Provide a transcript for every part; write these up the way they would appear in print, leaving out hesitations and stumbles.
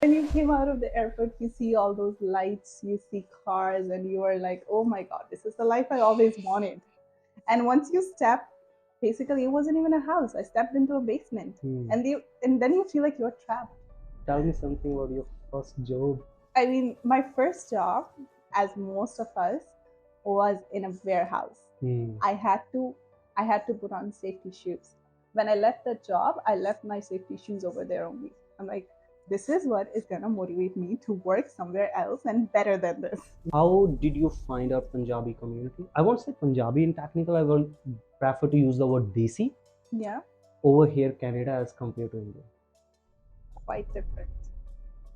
when you came out of the airport, you see all those lights, you see cars, and you are like, oh my God, this is the life I always wanted. And once you step, basically, it wasn't even a house. I stepped into a basement. And then you feel like you're trapped. Tell me something about your first job. I mean, my first job, as most of us, was in a warehouse. I had to put on safety shoes. When I left the job, I left my safety shoes over there only. I'm like, this is what is gonna motivate me to work somewhere else and better than this. How did you find out Punjabi community? I won't say Punjabi in technical. I will prefer to use the word Desi Yeah, over here, Canada as compared to India. quite different.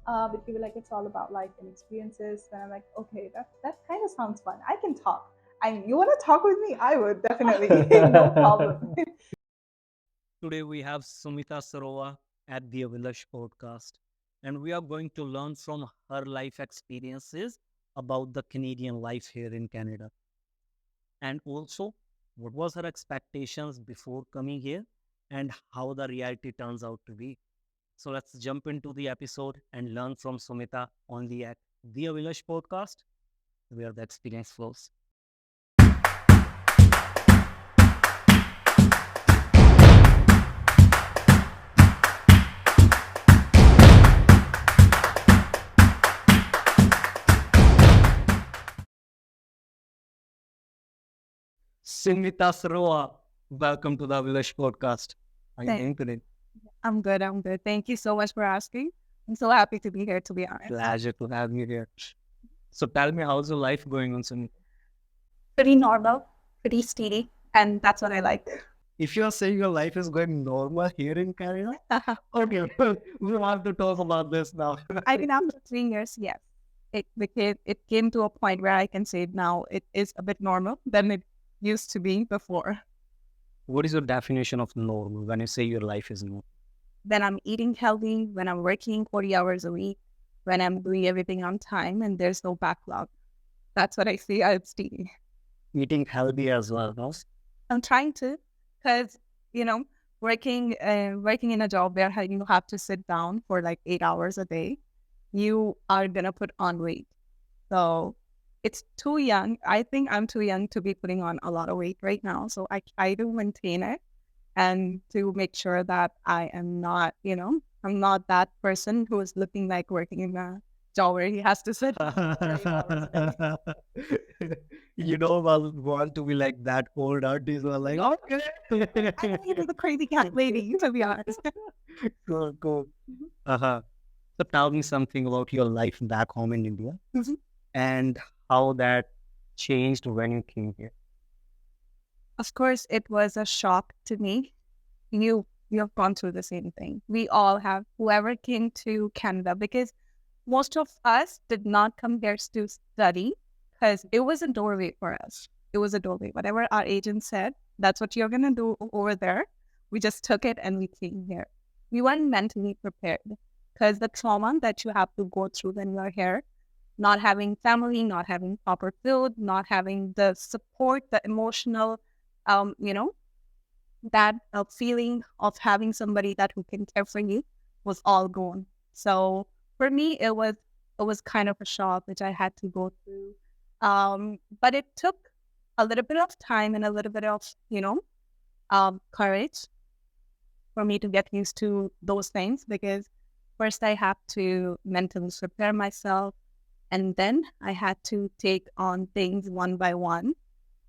But people like it's all about life and experiences, and I'm like, okay, that kind of sounds fun. I can talk. I mean, you want to talk with me? I would definitely, no problem. Today we have Sumita Sarova at the Avilash podcast, and we are going to learn from her life experiences about the Canadian life here in Canada. And also, what was her expectations before coming here and how the reality turns out to be. So let's jump into the episode and learn from Sumita only at the Avilash podcast, where the experience flows. Sumita Sarova, welcome to the Avilash podcast. How are you doing today? I'm good. I'm good. Thank you so much for asking. I'm so happy to be here, to be honest. Pleasure to have you here. So tell me, how's your life going on, Sumita? Pretty normal, pretty steady, and that's what I like. If you are saying your life is going normal here in Canada, okay, we'll have to talk about this now. I mean, after 3 years, yes, it came to a point where I can say now it is a bit normal than it used to be before. What is your definition of normal when you say your life is normal? When I'm eating healthy, when I'm working 40 hours a week, when I'm doing everything on time and there's no backlog. That's what I see as steady. Eating healthy as well, no? I'm trying to, because working in a job where you have to sit down for like 8 hours a day, you are gonna put on weight. So it's too young. I think I'm too young to be putting on a lot of weight right now. So I try to maintain it and to make sure that I am not, I'm not that person who is looking like working in a job where he has to sit. For 8 hours a day. You don't want to be like that old artist who are like, okay. I think it's a crazy cat lady, to be honest. Cool, cool. Uh-huh. So tell me something about your life back home in India Mhm. and how that changed when you came here. Of course, it was a shock to me. You have gone through the same thing. We all have, whoever came to Canada, because most of us did not come here to study because it was a doorway for us. It was a doorway. Whatever our agent said, that's what you're going to do over there. We just took it and we came here. We weren't mentally prepared because the trauma that you have to go through when you're here, not having family, not having proper food, not having the support, the emotional, you know, that feeling of having somebody that who can care for you was all gone. So for me, it was kind of a shock which I had to go through. But it took a little bit of time and a little bit of courage for me to get used to those things, because first I have to mentally prepare myself, and then I had to take on things one by one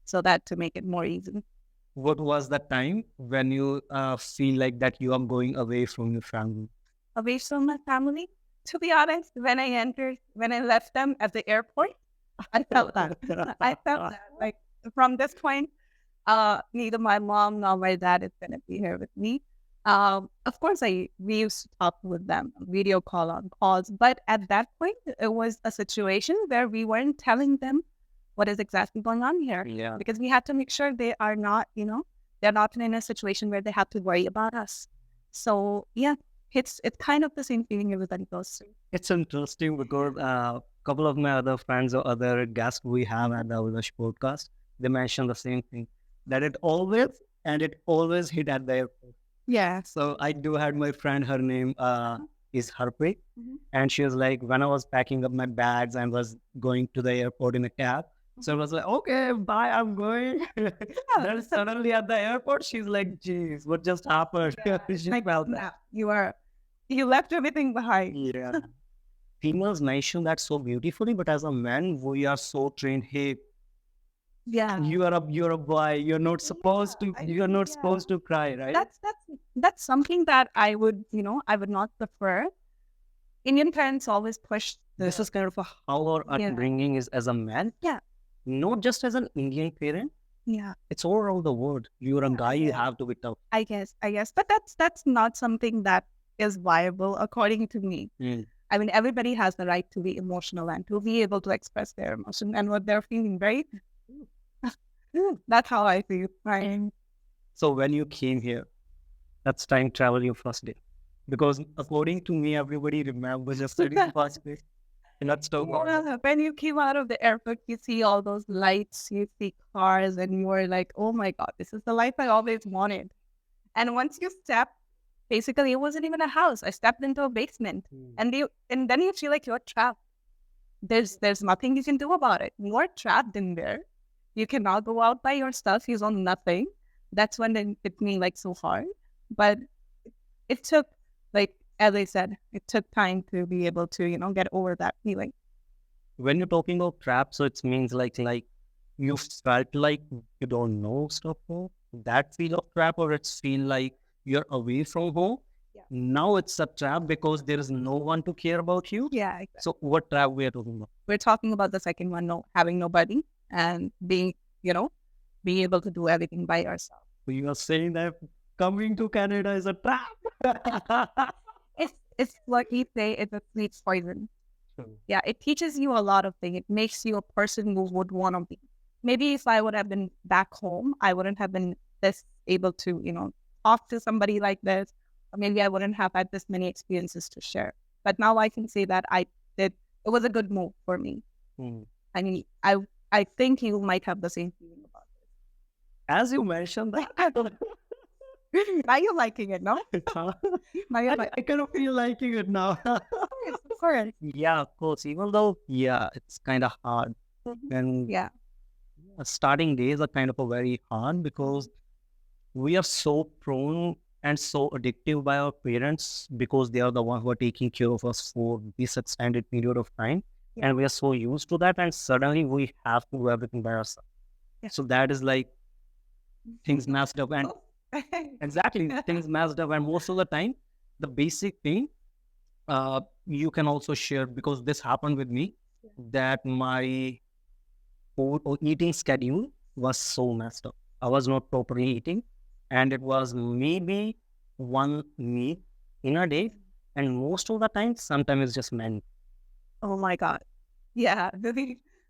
so that to make it more easy. What was the time when you feel like that you are going away from your family? Away from my family, to be honest, when I left them at the airport, I felt that. I felt that. Like from this point, neither my mom nor my dad is gonna be here with me. Of course, we used to talk with them, video call on calls, but at that point, it was a situation where we weren't telling them what is exactly going on here, Yeah. because we had to make sure they are not, they're not in a situation where they have to worry about us. So yeah, it's kind of the same feeling everybody goes through. It's interesting because a couple of my other friends or other guests we have at the Avilash podcast, they mentioned the same thing, that it always hit at the airport. Yeah. So I do had my friend, her name is heartbreak. And she was like, when I was packing up my bags and was going to the airport in a cab, so I was like, okay, bye, I'm going. Then suddenly at the airport, she's like, geez, what just happened? She Like, felt no, that. you left everything behind. Yeah. Females mention that so beautifully, but as a man, we are so trained. Hey, Yeah. you're a boy. You're not supposed to. You're not supposed to cry, right? That's something that I would not prefer. Indian parents always push This is kind of how our upbringing is as a man. Yeah. Not just as an Indian parent. Yeah. It's all around the world. You're a guy, you have to be tough. I guess. But that's not something that is viable according to me. I mean, everybody has the right to be emotional and to be able to express their emotion and what they're feeling, right? That's how I feel. Right. So when you came here, that's time travel your first day. Because according to me, everybody remembers your studying first day. And that's so When you came out of the airport, you see all those lights, you see cars, and you were like, oh my God, this is the life I always wanted. And once you step, basically, it wasn't even a house. I stepped into a basement. And then you feel like you're trapped. There's nothing you can do about it. You're trapped in there. You cannot go out by yourself. You own nothing. That's when it hit me like so hard. But it took, like, as I said, it took time to be able to, get over that feeling. When you're talking about trap, so it means like you felt like you don't know stuff home. That feel of trap, or it's feel like you're away from home. Yeah. Now it's a trap because there is no one to care about you. Yeah. Exactly. So what trap we are talking about? We're talking about the second one, having nobody and being able to do everything by yourself. So you are saying that coming to Canada is a trap. It's what we say, it's a sweet poison. Yeah, it teaches you a lot of things. It makes you a person who would want to be. Maybe if I would have been back home, I wouldn't have been this able to, talk to somebody like this. Or maybe I wouldn't have had this many experiences to share. But now I can say that it was a good move for me. I mean, I think you might have the same feeling about it. As you mentioned that. Now you're liking it, no? I kind of feel liking it now. Of course. Yeah, of course. Even though, it's kind of hard. And starting days are kind of a very hard because we are so prone and so addictive by our parents because they are the ones who are taking care of us for this extended period of time. Yeah. And we are so used to that. And suddenly we have to do everything by ourselves. Yeah. So that is like things messed up. And exactly, things messed up. And most of the time, the basic thing you can also share, because this happened with me, that my food or eating schedule was so messed up. I was not properly eating, and it was maybe one meal in a day, and most of the time, sometimes it's just many. Oh my God. Yeah,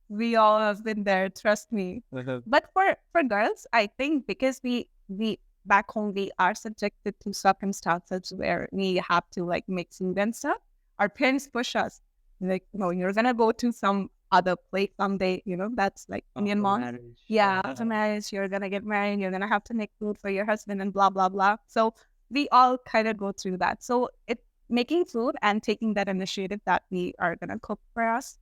we all have been there, trust me. But for girls, I think because we back home, we are subjected to circumstances where we have to like mix food and stuff. Our parents push us, like, no, you're going to go to some other place someday, that's like Indian mom. Yeah, after marriage, you're going to get married, you're going to have to make food for your husband and blah, blah, blah. So we all kind of go through that. So making food and taking that initiative that we are going to cook for us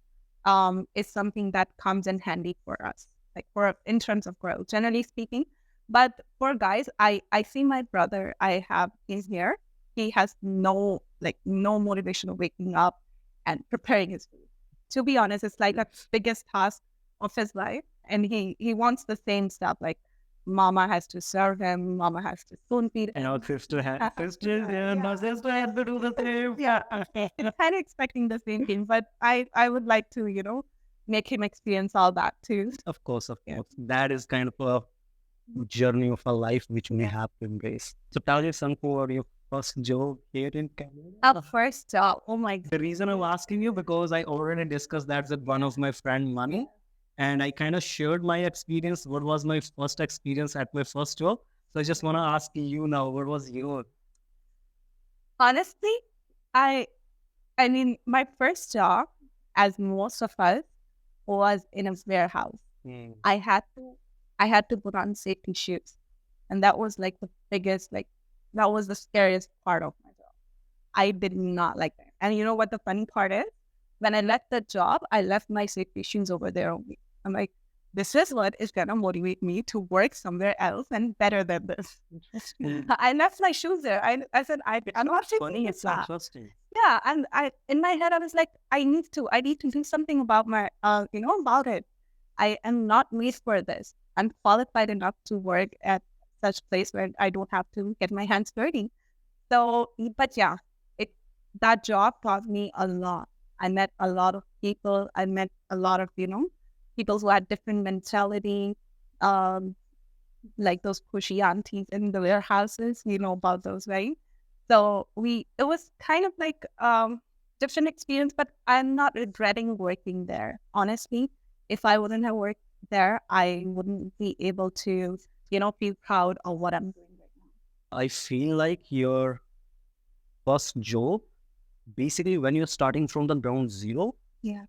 is something that comes in handy for us, like in terms of growth, generally speaking. But for guys, I see my brother, I have in here, he has no motivation of waking up and preparing his food. To be honest, it's like the biggest task of his life. And he wants the same stuff, like mama has to serve him, mama has to spoon feed him. And our sister and my sister had to do the same. Yeah, kind of expecting the same thing. But I would like to, make him experience all that too. Of course. That is kind of a journey of a life which we have to embrace. So tell your son for your first job here in Canada. First job, oh my God. The reason I'm asking you, because I already discussed that with one of my friend Mani, and I kind of shared my experience. What was my first experience at my first job? So I just want to ask you now, what was yours? Honestly, I mean, my first job, as most of us, was in a warehouse. I had to put on safety shoes. And that was like the biggest, that was the scariest part of my job. I did not like that. And you know what the funny part is? When I left the job, I left my safety shoes over there only. I'm like, this is what is going to motivate me to work somewhere else and better than this. I left my shoes there. I said, I'm not Funny, it's that. interesting. Yeah, and in my head I was like, I need to do something about my about it. I am not made for this. I'm qualified enough to work at such place where I don't have to get my hands dirty. So, but yeah, that job taught me a lot. I met a lot of people. I met a lot of people who had different mentality, um, like those pushy aunties in the warehouses. You know about those, right? So it was kind of like different experience, but I'm not regretting working there. Honestly, if I wouldn't have worked there, I wouldn't be able to, feel proud of what I'm doing right now. I feel like your first job, basically when you're starting from the ground zero, Yeah.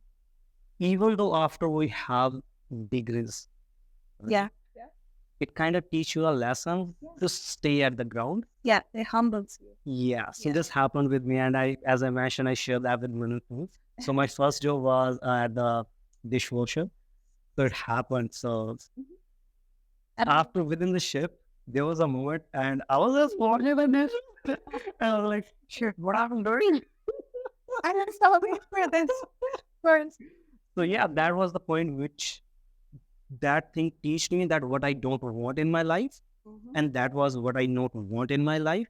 even though after we have degrees, right, Yeah. it kind of teach you a lesson to stay at the ground. Yeah. It humbles you. Yeah. So Yeah. this happened with me, and as I mentioned, I shared that with many people. So my first job was at the dishwasher. So it happened. So And after within the shift, there was a moment, and I was just watching the dish, and I was like, "Shit, what I'm doing?" I'm so waiting for this first. So yeah, that was the point which that thing teach me that what I don't want in my life, and that was what I not want in my life.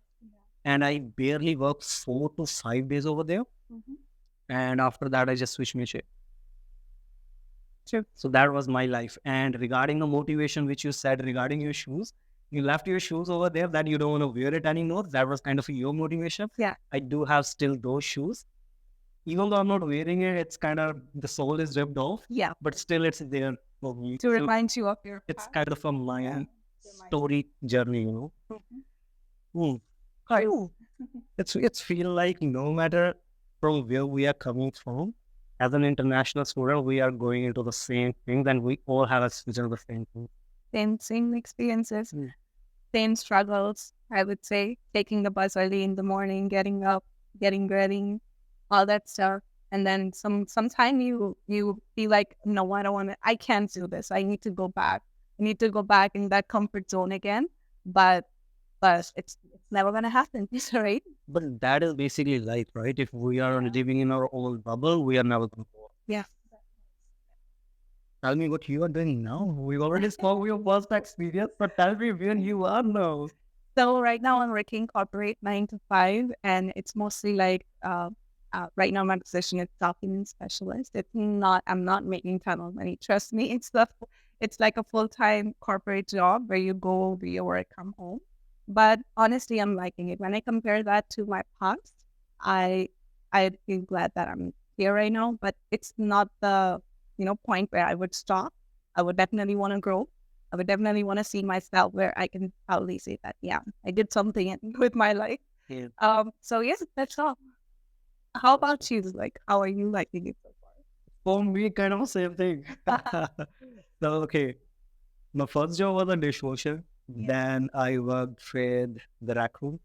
And I barely worked 4 to 5 days over there, and after that, I just switched my shift. True. So that was my life. And regarding the motivation which you said regarding your shoes, you left your shoes over there that you don't want to wear it anymore. That was kind of your motivation. Yeah. I do have still those shoes. Even though I'm not wearing it, it's kind of the sole is ripped off, Yeah. but still it's there for me. To remind you of your It's past. kind of a my story journey, Hmm. Cool. It's feel like no matter from where we are coming from, as an international student, we are going into the same thing, then we all have experienced the same thing. Same experiences, same struggles, I would say. Taking the bus early in the morning, getting up, getting ready, all that stuff. And then sometime you feel like, no, I don't want to, I can't do this. I need to go back. I need to go back in that comfort zone again. But it's never gonna happen, right? But that is basically life, right? If we are living in our own bubble, we are never going to go. Yeah. Tell me what you are doing now. We already spoke your first experience, but tell me where you are now. So right now I'm working corporate 9 to 5, and it's mostly like right now my position is document specialist. I'm not making ton of money. Trust me, it's like a full-time corporate job where you go, do your work, come home. But honestly, I'm liking it. When I compare that to my past, I feel glad that I'm here right now. But it's not the point where I would stop. I would definitely want to grow. I would definitely want to see myself where I can proudly say that, yeah, I did something with my life. Yeah. So yes, that's all. How about you? Like, how are you liking it so far? For me, kind of the same thing. So, okay, my first job was a dishwasher. Yeah. Then I worked with the rec room.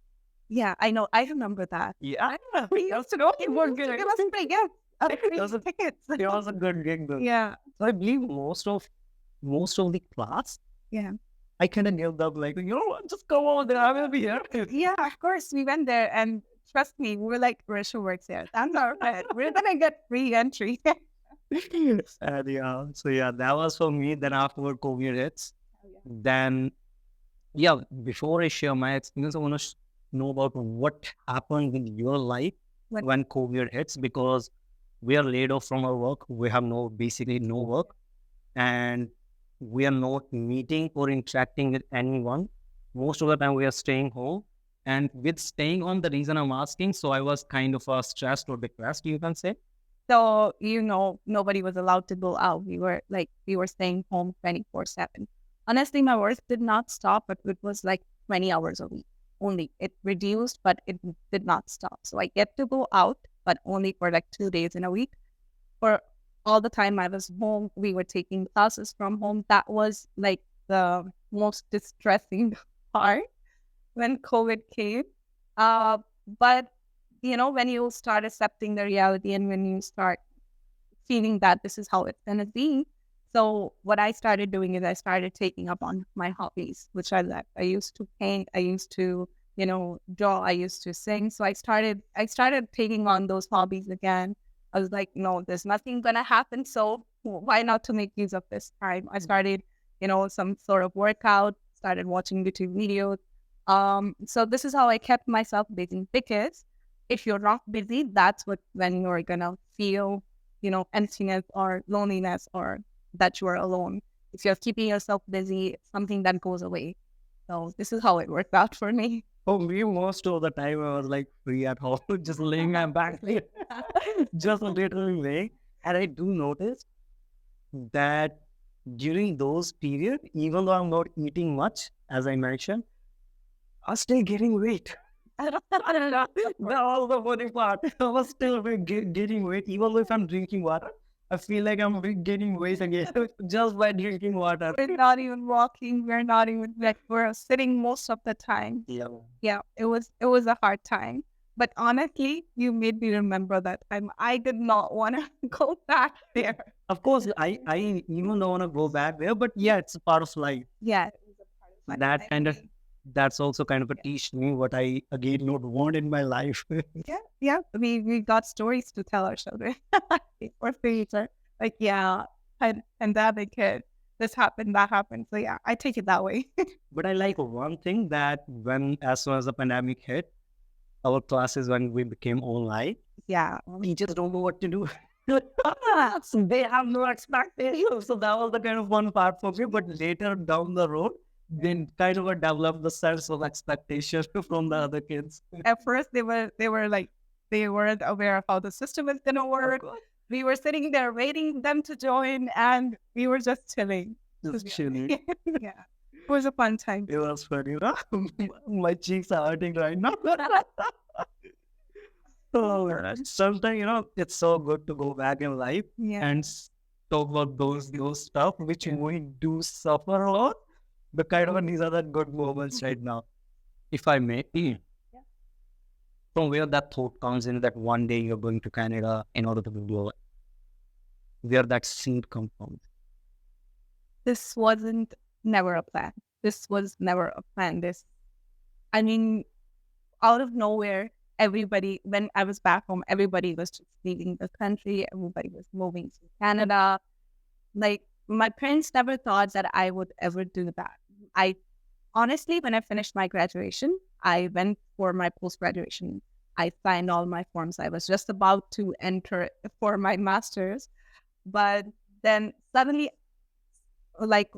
Yeah, I know. I remember that. Yeah, I remember. We used to know it was good. It was pretty good. It was a- Tickets. it was a good gig though. Yeah. So I believe most of the class, Yeah. I kind of knew them like, you know what, just come over there, I will be here. Yeah, of course. We went there, and trust me, we were like, Risha works here. That's all right. We're gonna get free entry. And yeah, so yeah, that was for me. Then afterward, COVID hits. Then, yeah, before I share my experience, I want to know about what happened in your life when COVID hits, because we are laid off from our work. We have basically no work, and we are not meeting or interacting with anyone. Most of the time, we are staying home. And with staying home, the reason I'm asking, so I was kind of stressed or depressed, you can say. So, nobody was allowed to go out. We were staying home 24/7. Honestly, my work did not stop, but it was like 20 hours a week only. It reduced, but it did not stop. So I get to go out, but only for like 2 days in a week. For all the time I was home, we were taking classes from home. That was like the most distressing part when COVID came. But when you start accepting the reality and when you start feeling that this is how it's going to be. So what I started doing is I started taking up on my hobbies, which I left. I used to paint. I used to, draw. I used to sing. So I started taking on those hobbies again. I was like, no, there's nothing going to happen. So why not to make use of this time? I started, some sort of workout, started watching YouTube videos. So this is how I kept myself busy, because if you're not busy, that's when you're going to feel emptiness or loneliness, or that you are alone. If you're keeping yourself busy, it's something that goes away. So this is how it worked out for me. For me, most of the time I was like free at home, just laying my back, just literally laying. And I do notice that during those periods, even though I'm not eating much, as I mentioned, I'm still getting weight. That was the funny part. I was still getting weight, even though if I'm drinking water. I feel like I'm gaining weight again just by drinking water. We're not even walking. We're not even we're sitting most of the time. Yeah. Yeah, it was a hard time. But honestly, you made me remember that time. I did not want to go back there. Of course, I even don't want to go back there, but yeah, it's a part of life. Yeah, it was a part of my That life. kind of that's also kind of a teach me what I again not want in my life. Yeah. We got stories to tell our children or future. Like, yeah, pandemic hit, this happened, that happened. So yeah, I take it that way. But I like one thing that when as soon as the pandemic hit, our classes when we became online, Yeah. teachers don't know what to do. So they have no expectations. So that was the kind of one part for me. But later down the road, then kind of developed the sense of expectation from the other kids. At first they were like, they weren't aware of how the system is gonna work. We were sitting there waiting them to join, and we were just chilling. Just chilling. Yeah. It was a fun time. It was funny. My cheeks are hurting right now. Oh, sometimes, it's so good to go back in life Yeah. and talk about those stuff which we do suffer a lot. But kind of these are the good moments right now. If I may, from where that thought comes in that one day you're going to Canada in order to build your life, where that seed comes from. This wasn't never a plan. This was never a plan. I mean, out of nowhere, everybody, when I was back home, everybody was just leaving the country. Everybody was moving to Canada. Like, my parents never thought that I would ever do that. I honestly, when I finished my graduation, I went for my post-graduation. I signed all my forms. I was just about to enter for my master's. But then suddenly, like,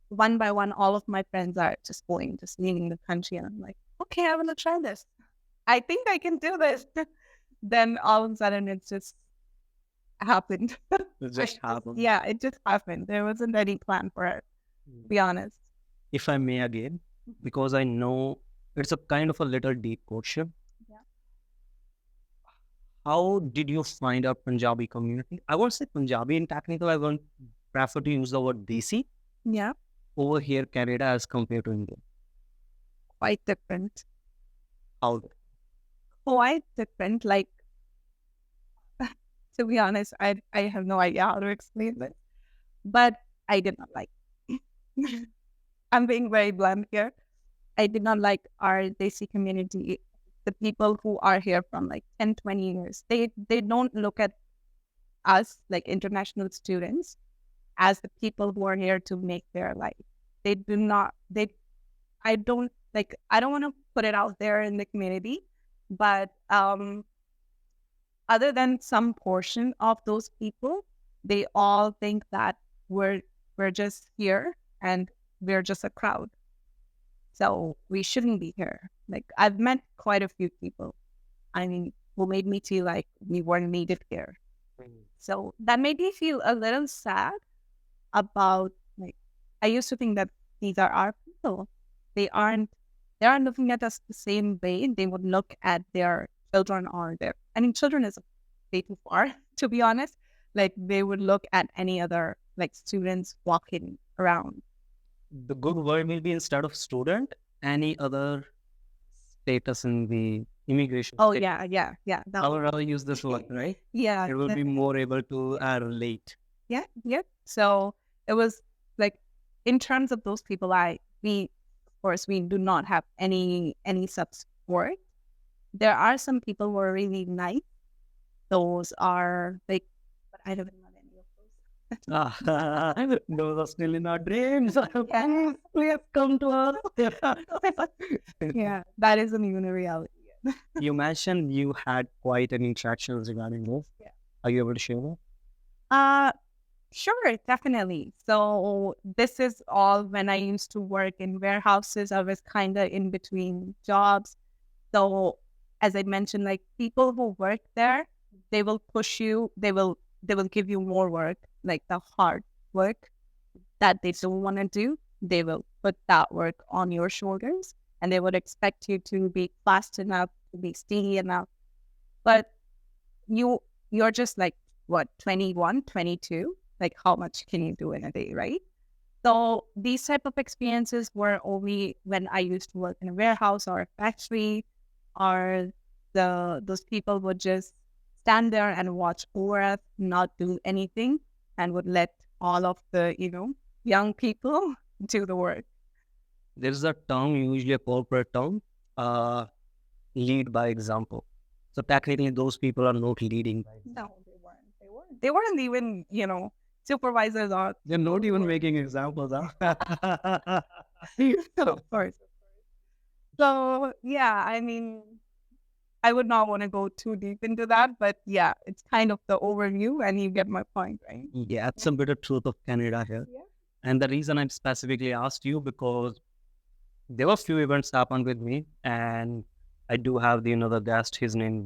one by one, all of my friends are just leaving the country. And I'm like, okay, I want to try this. I think I can do this. Then all of a sudden it just happened. It just happened. Yeah, it just happened. There wasn't any plan for it, to be honest. If I may again, because I know it's a kind of a little deep question. Yeah. How did you find a Punjabi community? I won't say Punjabi in technical, I won't prefer to use the word Desi Yeah, over here, Canada, as compared to India. quite different. How? Quite different. Like, to be honest, I have no idea how to explain this, but I did not like. I'm being very blunt here. I did not like our Desi community. The people who are here from like 10, 20 years, they don't look at us, like international students, as the people who are here to make their life. They do not, I don't want to put it out there in the community, but other than some portion of those people, they all think that we're just here and we're just a crowd. So we shouldn't be here. Like, I've met quite a few people, I mean, who made me feel like we weren't needed here. So that made me feel a little sad about, like, I used to think that these are our people. They aren't looking at us the same way they would look at their children or children is way too far, to be honest. Like, they would look at any other, like, students walking around. The good word will be instead of student, any other status in the immigration. Oh, status. yeah. That I one. would rather use this word, right? Yeah. It will be more able to relate. Yeah. So it was like, in terms of those people, we, of course, we do not have any support. There are some people who are really nice. Those are like, but I don't know any of those. Those are still in our dreams. Yeah. Please come to us. Yeah, that is a new reality. You mentioned you had quite an interaction regarding this. Yeah. Are you able to share that? Uh, sure, definitely. So this is all when I used to work in warehouses. I was kind of in between jobs. So as I mentioned, like, people who work there, they will push you. They will give you more work, like the hard work that they don't want to do. They will put that work on your shoulders, and they would expect you to be fast enough, to be steady enough. But you're just like, what, 21, 22? Like, how much can you do in a day, right? So these type of experiences were only when I used to work in a warehouse or a factory, or those people would just stand there and watch over us, not do anything, and would let all of the young people do the work. There is a term, usually a corporate term, lead by example. So technically, those people are not leading by example. No, they weren't. They weren't even supervisors or. They're not even making examples. Huh? Of course. So yeah, I mean, I would not want to go too deep into that, but yeah, it's kind of the overview, and you get my point, right? Yeah, it's a bit of truth of Canada here. Yeah. And the reason I specifically asked you, because there were few events happened with me, and I do have the another guest. His name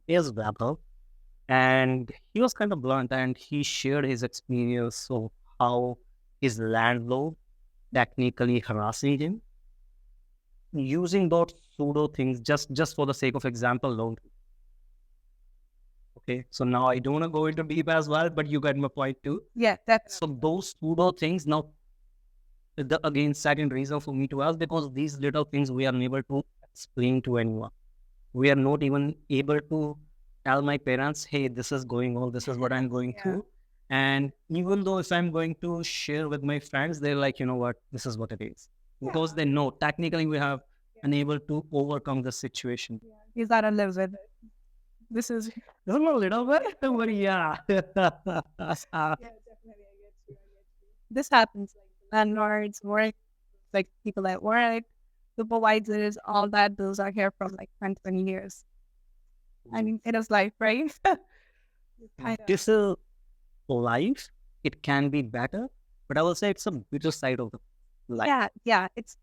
is Rapper, and he was kind of blunt, and he shared his experience of how his landlord technically harassing him using those pseudo things just for the sake of example loan. Okay, so now I don't want to go into deep as well, but you get my point too. Yeah, that's So those pseudo things now, again, second reason for me to ask, because these little things we are unable to explain to anyone. We are not even able to tell my parents, hey, this is going on, this is what I'm going through. And even though if I'm going to share with my friends, they're like, you know what, this is what it is. Because they know technically we have unable to overcome the situation. is that a little bit. This is Not a little bit, but yeah. definitely. I get you. This happens, like landlords, work, like people at work, supervisors, all that. Those are here from like 10, 20 years. I mean, it is life, right? Kind of. This is life. It can be better, but I will say it's a bitter side of the life. Yeah. It's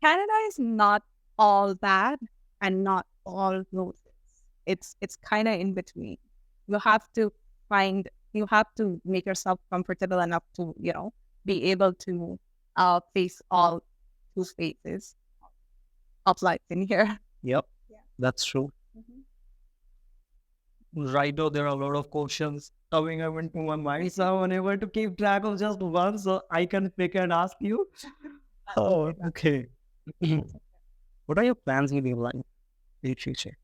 Canada is not all bad and not all roses. It's kind of in between. You have to make yourself comfortable enough to be able to face all two phases of life in here. Yep, Yeah. that's true. Right now, there are a lot of questions coming up into my mind, so I'm unable to keep track of just one, so I can pick and ask you. Oh, okay. What are your plans in your life in the future?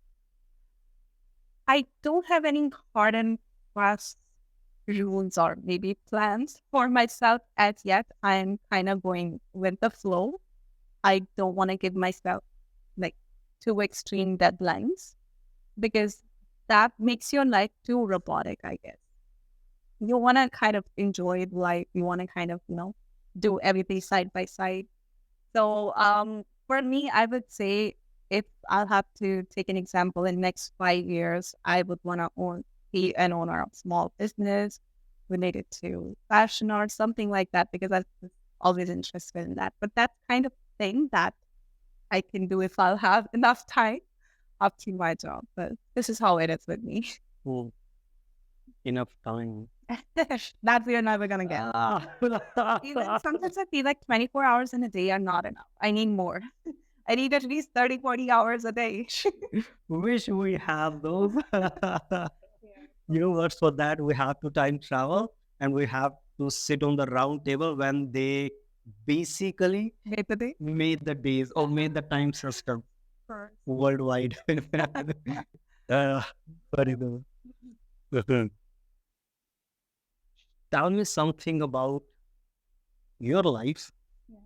I don't have any hard and fast rules or maybe plans for myself as yet. I'm kind of going with the flow. I don't want to give myself like too extreme deadlines, because that makes your life too robotic, I guess. You want to kind of enjoy life. You want to kind of, do everything side by side. So for me, I would say, if I'll have to take an example, in next 5 years, I would want to be an owner of small business related to fashion or something like that, because I was always interested in that. But that's kind of thing that I can do if I'll have enough time after my job. But this is how it is with me. Oh, enough time. That we are never gonna get. Even sometimes I feel like 24 hours in a day are not enough. I need more. I need at least 30, 40 hours a day. Wish we have those. You know what? For that, we have to time travel, and we have to sit on the round table when they basically Wait the day. made the days or made the time system. worldwide. Very good. Tell me something about your life, Yeah.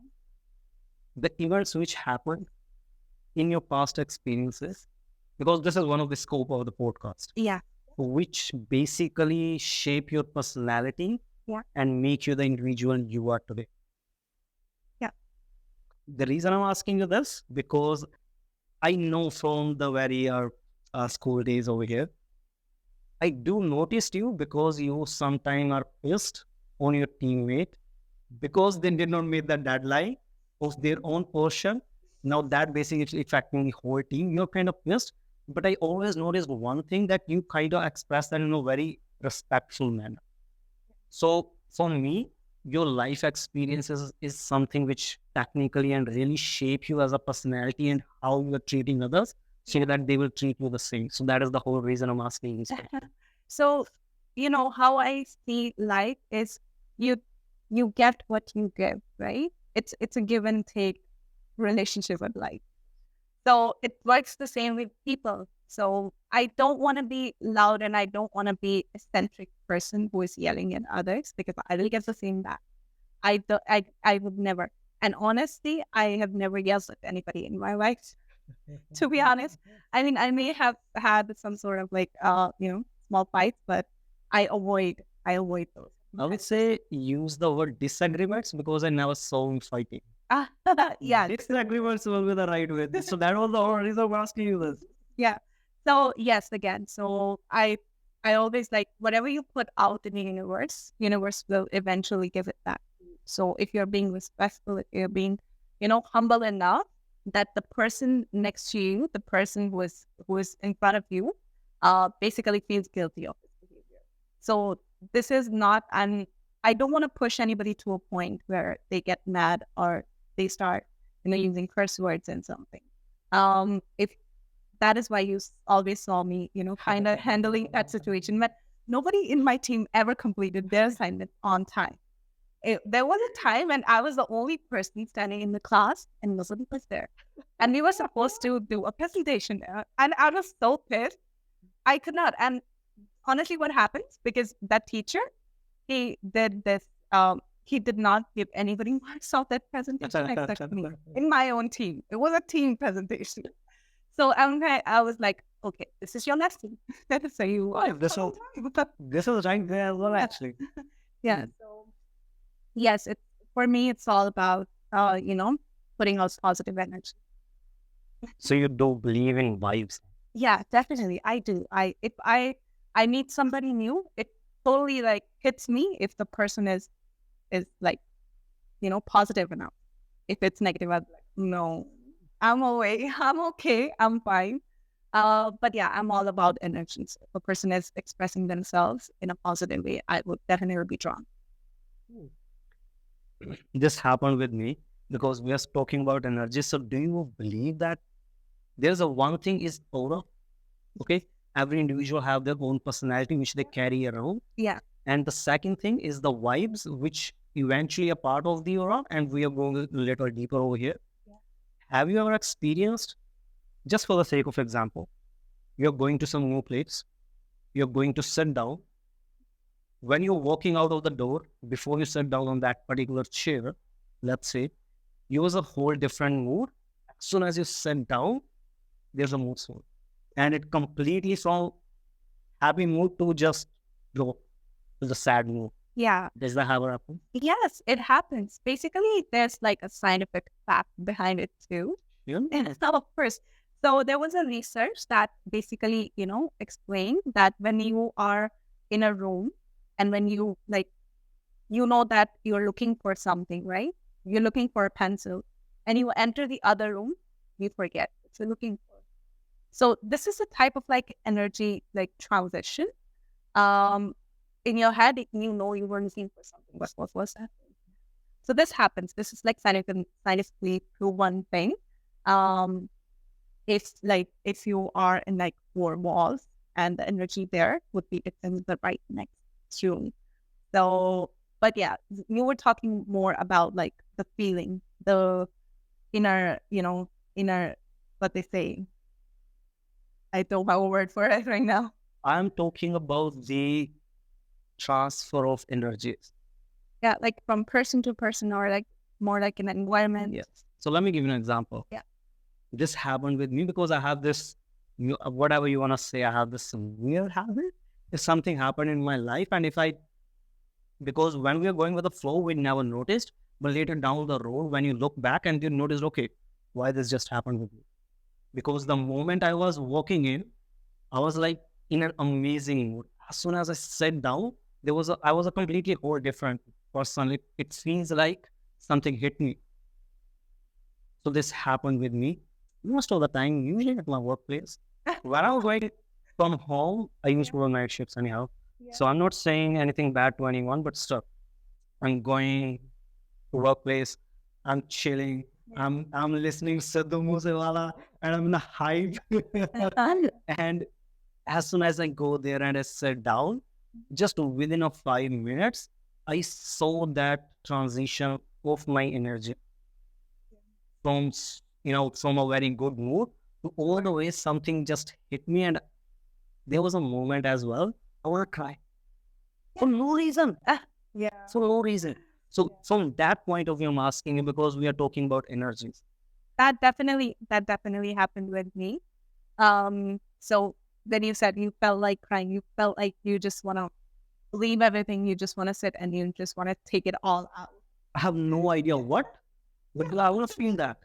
the events which happened in your past experiences, because this is one of the scope of the podcast, Yeah. which basically shape your personality Yeah. and make you the individual you are today. Yeah. The reason I'm asking you this, because I know from the very school days over here, I do notice you because you sometimes are pissed on your teammate because they did not meet the deadline of their own portion. Now that basically is affecting the whole team. You're kind of pissed, but I always noticed one thing, that you kind of express that in a very respectful manner. So for me, your life experiences is something which technically and really shape you as a personality and how you are treating others, so that they will treat you the same. So that is the whole reason I'm asking this question. So, how I see life is you you get what you give, right? It's a give and take relationship with life. So it works the same with people. So I don't want to be loud and I don't want to be eccentric person who is yelling at others, because I will get the same back. I would never. And honestly, I have never yelled at anybody in my life. To be honest, I mean, I may have had some sort of like small fights, but I avoid those. I would say use the word disagreements, because I never saw him fighting. Yeah, Disagreements will be the right way. So that was the whole reason I'm asking you this. yeah. So yes, again, so I always like whatever you put out in the universe will eventually give it back to you. So if you're being respectful, if you're being, humble enough that the person next to you, the person who is in front of you, basically feels guilty of this behavior. So this is not, and I don't want to push anybody to a point where they get mad or they start, using curse words and something. If that is why you always saw me, kind of handling that situation. But nobody in my team ever completed their assignment on time. There was a time when I was the only person standing in the class and nobody was there. And we were supposed to do a presentation there. And I was so pissed. I could not. And honestly, what happens, because that teacher, he did this, he did not give anybody marks of that presentation except me in my own team. It was a team presentation. So I was like, okay, this is your lesson. So you This is right there as well, actually. yeah. So yes, for me, it's all about putting out positive energy. So you do believe in vibes. Yeah, definitely, I do. If I meet somebody new, it totally like hits me if the person is like positive enough. If it's negative, I'm like, no, I'm away. I'm okay. I'm fine. But yeah, I'm all about energy. So if a person is expressing themselves in a positive way, I would definitely be drawn. This happened with me because we are talking about energy. So do you believe that there's a one thing is aura? Okay. Every individual have their own personality which they carry around. Yeah. And the second thing is the vibes, which eventually a part of the aura. And we are going a little deeper over here. Yeah. Have you ever experienced, just for the sake of example, you're going to some new place, you're going to sit down. When you're walking out of the door, before you sit down on that particular chair, let's say, you was a whole different mood. As soon as you sit down, there's a mood swing. And it completely from happy mood to just go to the sad mood. Yeah. Does that ever happen? Yes, it happens. Basically, there's like a scientific fact behind it too. Yeah. And of course, so there was a research that basically, explained that when you are in a room and when you that you're looking for something, right? You're looking for a pencil and you enter the other room, you forget what you're looking for. So this is a type of like energy, like transition. In your head, you were looking for something. What was that? So this happens. This is like scientifically proven thing. If you are in like 4 walls and the energy there would be in the right next room. So, but yeah, you were talking more about like the feeling, the inner what they say. I don't have a word for it right now. I'm talking about the transfer of energies. Yeah, like from person to person, or like more like in an environment. Yes. So let me give you an example. Yeah. This happened with me because I have this, whatever you want to say, I have this weird habit. If something happened in my life, and because when we are going with the flow, we never noticed. But later down the road, when you look back and you notice, okay, why this just happened with me? Because the moment I was walking in, I was like in an amazing mood. As soon as I sat down, I was a completely whole different person. It feels like something hit me. So this happened with me most of the time, usually at my workplace. When I was going from home, I used to work night shifts anyhow. So I'm not saying anything bad to anyone, but still, I'm going to workplace, I'm chilling, I'm listening Sidhu Moosewala, and I'm in a hype. And as soon as I go there and I sit down, just within a 5 minutes, I saw that transition of my energy from from a very good mood to all the way something just hit me, and there was a moment as well I want to cry for no reason. Yeah. For no reason. So from that point of view, I'm asking you because we are talking about energies. That definitely happened with me. So then you said you felt like crying. You felt like you just want to leave everything. You just want to sit and you just want to take it all out. I have no idea what, but I want to feel that.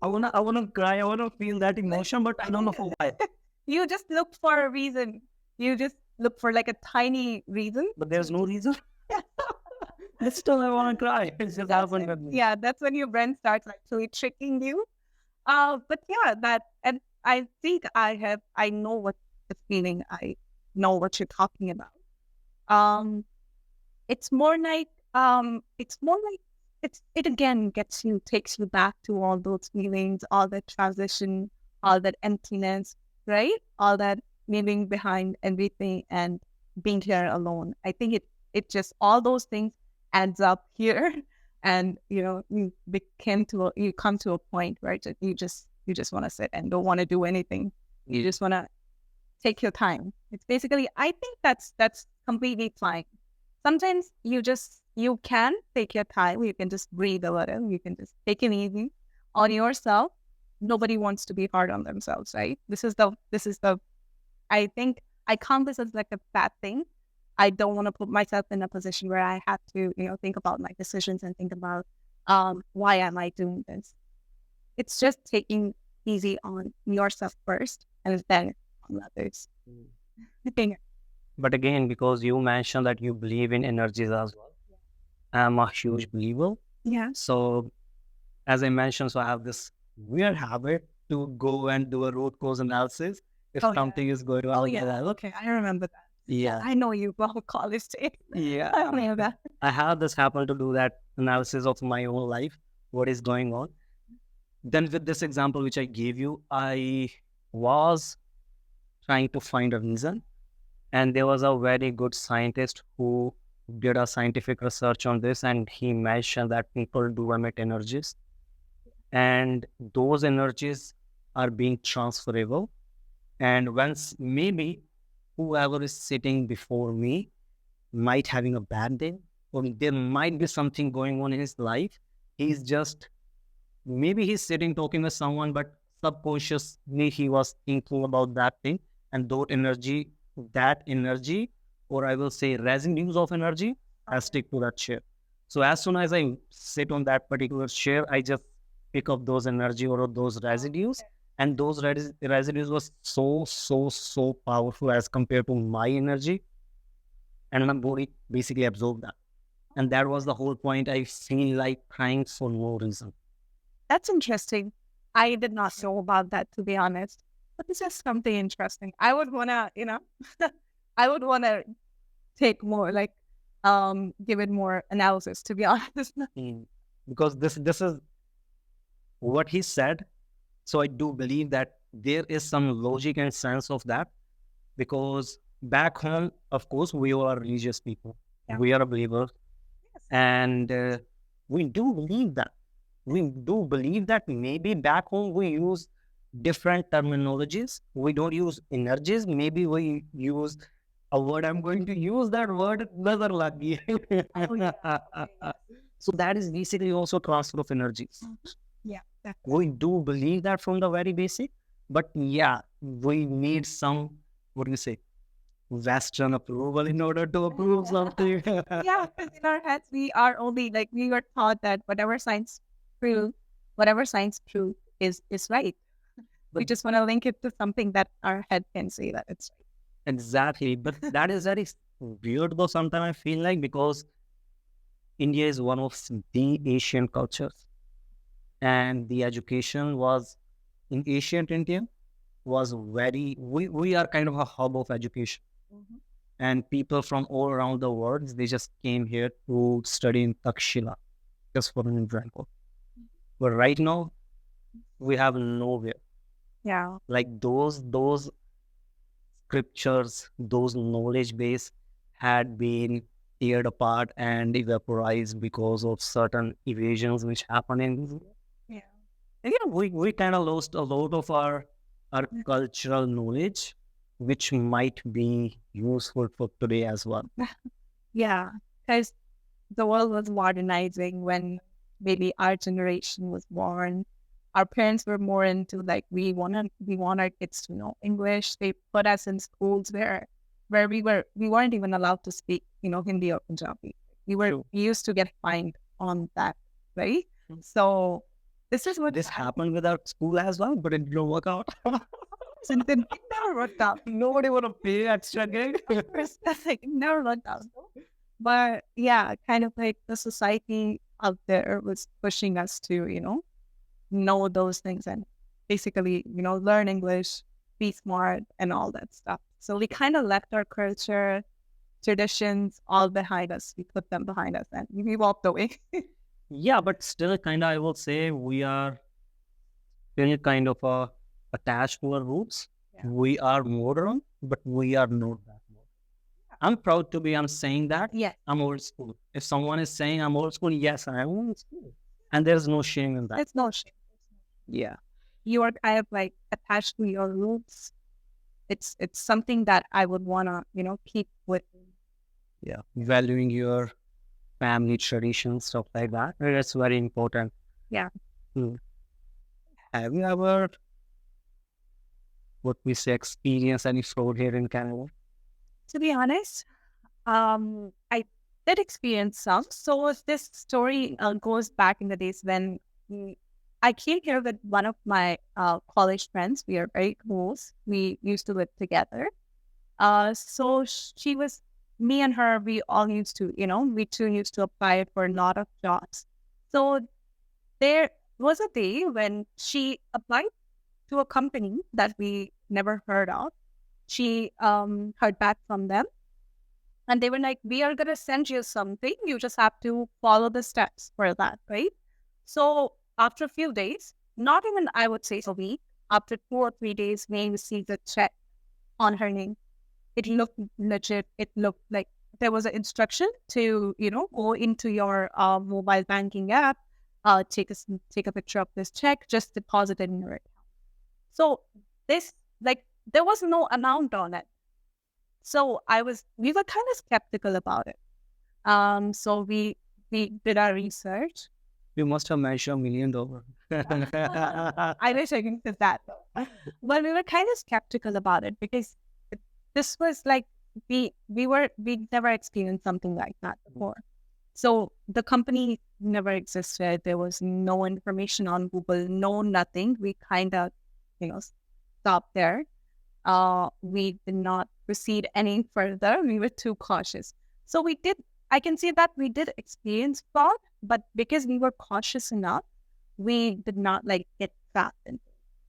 I wanna cry. I wanna feel that emotion, but I don't know why. You just look for a reason. You just look for like a tiny reason. But there's no reason. But still, I wanna cry. It's just happened with me. Yeah, that's when your brain starts actually tricking you. But yeah, and I think I know what the feeling. I know what you're talking about. It's more like it again takes you back to all those feelings, all that transition, all that emptiness, right? All that leaving behind everything and being here alone. I think it just all those things adds up here, and you come to a point where you just want to sit and don't want to do anything. You just want to take your time. It's basically, I think that's completely fine. Sometimes you can take your time. You can just breathe a little. You can just take it easy on yourself. Nobody wants to be hard on themselves, right? This is the I think I count this as like a bad thing. I don't want to put myself in a position where I have to, think about my decisions and think about why am I doing this. It's just taking easy on yourself first and then on others. But again, because you mentioned that you believe in energies as well, I'm a huge believer. Yeah. So, as I mentioned, so I have this weird habit to go and do a root cause analysis if something is going on. Oh yeah. Okay, I remember that. Yeah. I know you from college days. Yeah. I remember that. I have this happen to do that analysis of my own life, what is going on. Then with this example which I gave you, I was trying to find a reason. And there was a very good scientist who did a scientific research on this, and he mentioned that people do emit energies. And those energies are being transferable. And once maybe whoever is sitting before me might having a bad day, or there might be something going on in his life. Maybe he's sitting talking with someone, but subconsciously he was thinking about that thing, and that energy, or I will say residues of energy, I stick to that chair. So as soon as I sit on that particular chair, I just pick up those energy or those residues. And those residues was so powerful as compared to my energy. And my body basically absorbed that. And that was the whole point. I feel like crying for no reason. That's interesting. I did not know about that, to be honest. But this is something interesting. I would wanna, I would wanna take more, like, give it more analysis, to be honest. Because this is what he said. So I do believe that there is some logic and sense of that. Because back home, of course, we are religious people. Yeah. We are believers. And we do believe that. We do believe that maybe back home we use different terminologies. We don't use energies. Maybe we use a word. I'm going to use that word. Nazar lagi. Oh, yeah. So that is basically also transfer of energies. Yeah. We do believe that from the very basic, but yeah, we need some, what do you say, Western approval in order to approve something. Yeah, because in our heads, we are only like, we were taught that prove, whatever science prove is right. We But just want to link it to something that our head can say that it's right. exactly, but that is very weird though. Sometimes I feel like, because India is one of the Asian cultures, and the education was in ancient India was very. We are kind of a hub of education, Mhm. and people from all around the world, they just came here to study in Takshila, just for an example. But right now we have nowhere Yeah. like those scriptures, those knowledge base had been teared apart and evaporized because of certain evasions which happened in. Yeah. And yeah, we kind of lost a lot of our Yeah. cultural knowledge, which might be useful for today as well. Yeah. Because the world was modernizing when maybe our generation was born. Our parents were more into like, we want our kids to know English. They put us in schools where we weren't even allowed to speak, Hindi or Punjabi. True. We used to get fined on that, right? So this is what This happened with our school as well, but it didn't work out. since it never worked out. Nobody want to pay extra gig. Like, it never worked out. But yeah, kind of like the society out there was pushing us to, know those things and basically, learn English, be smart, and all that stuff. So we kind of left our culture, traditions all behind us. We put them behind us and we walked away. Yeah, but still, kind of, I will say we are still kind of attached to our roots. Yeah. We are modern, but we are not that modern. I'm proud to be, I'm saying that. Yeah. I'm old school. If someone is saying I'm old school, yes, I am old school. And there's no shame in that. It's no shame. Yeah. You are kind of like attached to your roots. It's something that I would wanna, keep with. Yeah. Valuing your family traditions, stuff like that. That's very important. Yeah. Have you ever, what we say, experienced any fraud here in Canada? To be honest, I did experience some. So this story goes back in the days when I came here with one of my college friends. We are very close. We used to live together. So she was, me and her, we all used to, we two used to apply for a lot of jobs. So there was a day when she applied to a company that we never heard of. She heard back from them and they were like, we are going to send you something. You just have to follow the steps for that, right? So after a few days, not even, I would say a week, after 2 or 3 days, we received a check on her name. It looked legit. It looked like there was an instruction to, go into your mobile banking app, take a picture of this check, just deposit it in your account. So this, like, there was no amount on it. So we were kind of skeptical about it. So we did our research. You must have mentioned $1 million. I wish I could do that though. But we were kind of skeptical about it because this was like, we never experienced something like that before. So the company never existed. There was no information on Google, no nothing. We kind of, stopped there. We did not proceed any further. We were too cautious. So I can say that we did experience fraud, but because we were cautious enough, we did not like get trapped in it.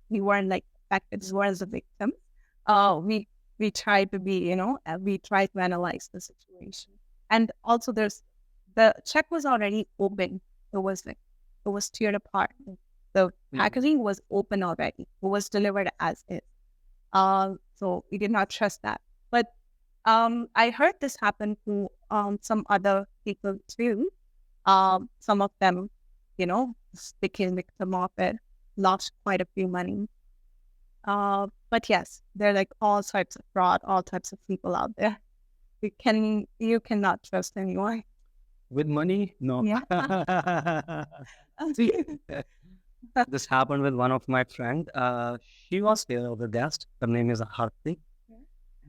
We weren't like affected. We weren't a victim. We tried to be, we tried to analyze the situation. And also the check was already open. It was teared apart. The packaging was open already. It was delivered as is. So we did not trust that. But I heard this happen to some other people too. Some of them, became victim of it, lost quite a few money. But yes, there are like all types of fraud, all types of people out there. You cannot trust anyone. With money? No. Yeah. See, this happened with one of my friend. She was here as a guest. Her name is Harti.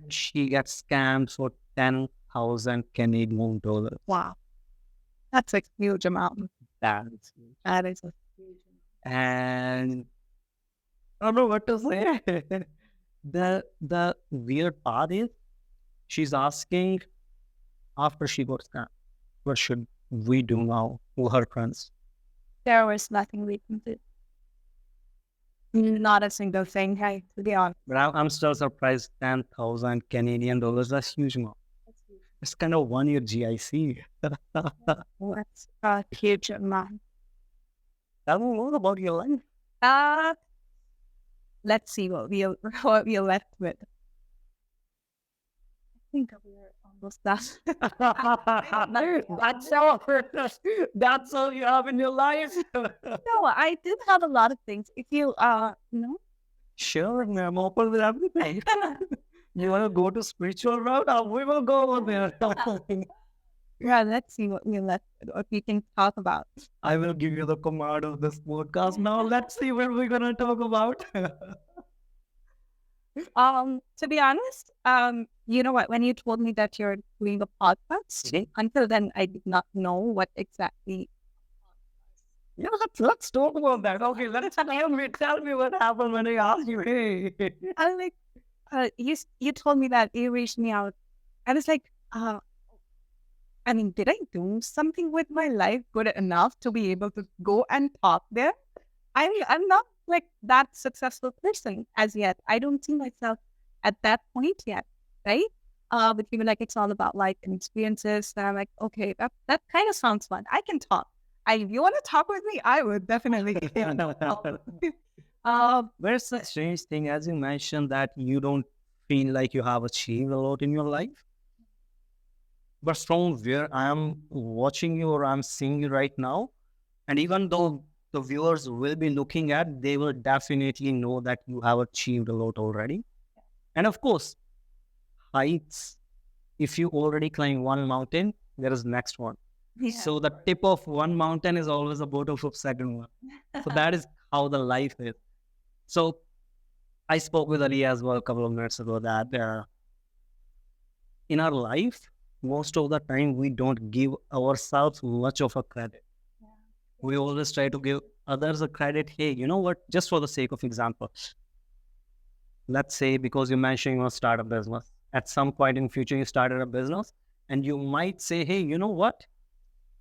She gets scammed for 10,000 Canadian dollars. Wow, that's a huge amount. That's That is a huge amount. and I don't know what to say. The weird part is she's asking after she got scammed, what should we do now to her friends? There was nothing we can do. Not a single thing, hey, to be honest. But I'm still surprised 10,000 Canadian dollars. That's huge amount. It's kind of 1 year GIC. That's a huge amount. Tell me more about your life. Let's see what we're left with. I think we're almost done. That's all you have in your life. No, I did have a lot of things. If you Sure, I'm open with everything. You want to go to spiritual route? We will go over there. yeah, let's see what we're left with, what we can talk about. I will give you the command of this podcast. Now let's see what we're gonna talk about. To be honest, you know what? When you told me that you're doing a podcast, until then I did not know what exactly. Yeah, let's talk about that. Okay, tell me what happened when I asked you. Hey, I like, you told me that you reached me out. I was like, I mean, did I do something with my life good enough to be able to go and talk there? I'm not like that successful person as yet. I don't see myself at that point yet, right? But you were like, it's all about life and experiences. And I'm like, okay, that kind of sounds fun. I can talk. If you want to talk with me, I would definitely. Where's the strange thing, as you mentioned, that you don't feel like you have achieved a lot in your life? But from where I am watching you or I'm seeing you right now, and even though the viewers will be looking at, they will definitely know that you have achieved a lot already. And of course, heights, if you already climb one mountain, there is next one. Yeah. So the tip of one mountain is always a bottom of second one. So that is how the life is. So I spoke with Ali as well a couple of minutes ago that in our life, most of the time we don't give ourselves much of a credit. Yeah. We always try to give others a credit. Hey, you know what? Just for the sake of example, let's say because you mentioned you want to start a business. At some point in future, you started a business and you might say, hey, you know what?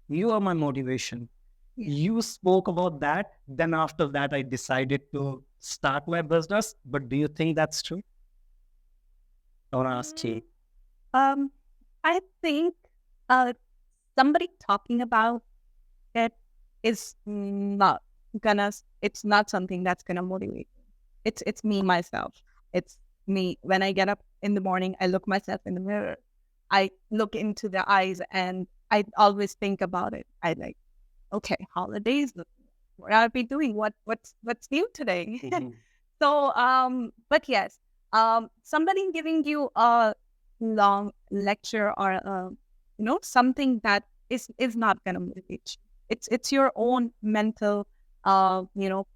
You are my motivation. Yeah. You spoke about that. Then after that, I decided to start my business. But do you think that's true? I want to ask you. I think somebody talking about it is not gonna. It's not something that's gonna motivate me. It's me myself. It's me. When I get up in the morning, I look myself in the mirror. I look into the eyes, and I always think about it. I like, okay, holidays. What I'll be doing? What's new today? Mm-hmm. So, but yes, somebody giving you a long lecture or something that is not going to motivate you. It's your own mental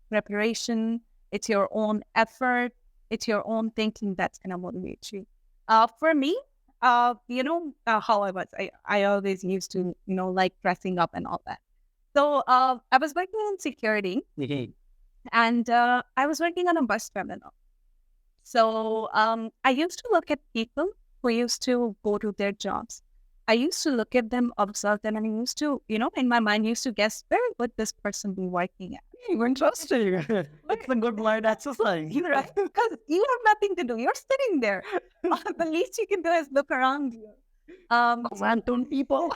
preparation. It's your own effort. It's your own thinking that's going to motivate you. For me, how I was, I always used to like dressing up and all that. So I was working in security, and I was working on a bus terminal. So I used to look at people who used to go to their jobs. I used to look at them, observe them, and I used to, in my mind, used to guess where would this person be working at. Interesting. That's a good mind exercise. Right? Because you have nothing to do. You're sitting there. The least you can do is look around you. Random people.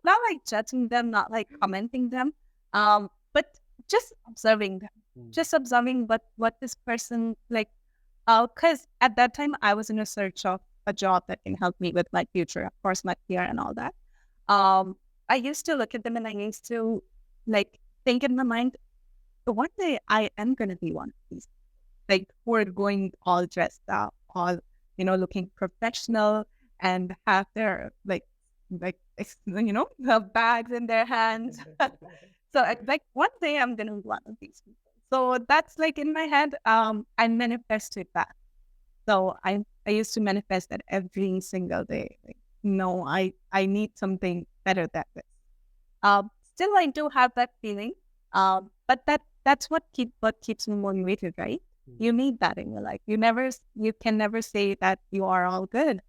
Not like judging them, not like commenting them, but just observing them. Just observing what this person like. Because at that time I was in a search of a job that can help me with my future, of course, my career and all that. I used to look at them and I used to like think in my mind, one day I am going to be one of these. like who are going all dressed up, all, looking professional and have their the bags in their hands. So like one day I'm gonna be one of these people. So that's like in my head. I manifested that. So I used to manifest that every single day. Like, no, I need something better than this. Still I do have that feeling. But that's what keeps me motivated, right? You need that in your life. You can never say that you are all good.